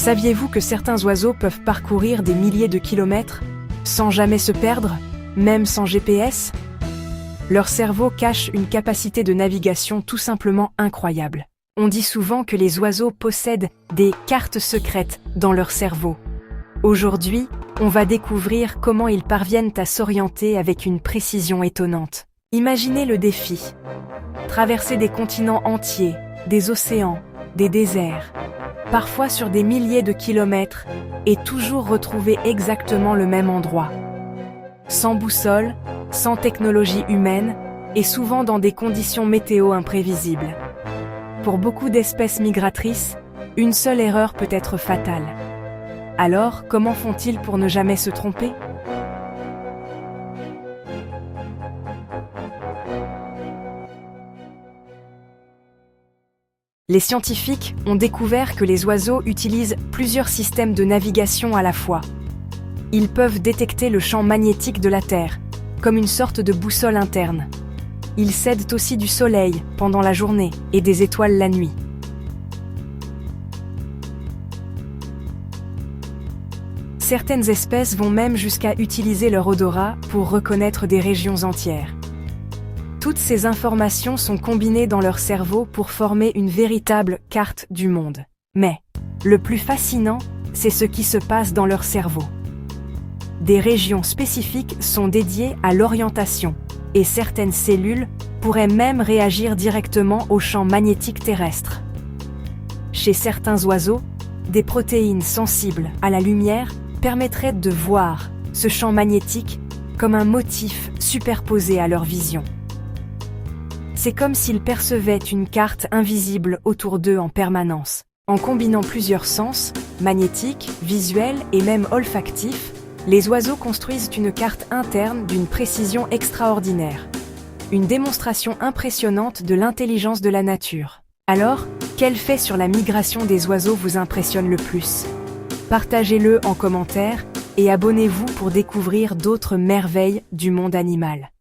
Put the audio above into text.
Saviez-vous que certains oiseaux peuvent parcourir des milliers de kilomètres sans jamais se perdre, même sans GPS? Leur cerveau cache une capacité de navigation tout simplement incroyable. On dit souvent que les oiseaux possèdent des cartes secrètes dans leur cerveau. Aujourd'hui, on va découvrir comment ils parviennent à s'orienter avec une précision étonnante. Imaginez le défi. Traverser des continents entiers, des océans, des déserts, parfois sur des milliers de kilomètres, et toujours retrouver exactement le même endroit. Sans boussole, sans technologie humaine, et souvent dans des conditions météo imprévisibles. Pour beaucoup d'espèces migratrices, une seule erreur peut être fatale. Alors, comment font-ils pour ne jamais se tromper? Les scientifiques ont découvert que les oiseaux utilisent plusieurs systèmes de navigation à la fois. Ils peuvent détecter le champ magnétique de la Terre, comme une sorte de boussole interne. Ils s'aident aussi du soleil pendant la journée et des étoiles la nuit. Certaines espèces vont même jusqu'à utiliser leur odorat pour reconnaître des régions entières. Toutes ces informations sont combinées dans leur cerveau pour former une véritable carte du monde. Mais, le plus fascinant, c'est ce qui se passe dans leur cerveau. Des régions spécifiques sont dédiées à l'orientation, et certaines cellules pourraient même réagir directement au champ magnétique terrestre. Chez certains oiseaux, des protéines sensibles à la lumière permettraient de voir ce champ magnétique comme un motif superposé à leur vision. C'est comme s'ils percevaient une carte invisible autour d'eux en permanence. En combinant plusieurs sens, magnétiques, visuels et même olfactifs, les oiseaux construisent une carte interne d'une précision extraordinaire. Une démonstration impressionnante de l'intelligence de la nature. Alors, quel fait sur la migration des oiseaux vous impressionne le plus? Partagez-le en commentaire et abonnez-vous pour découvrir d'autres merveilles du monde animal.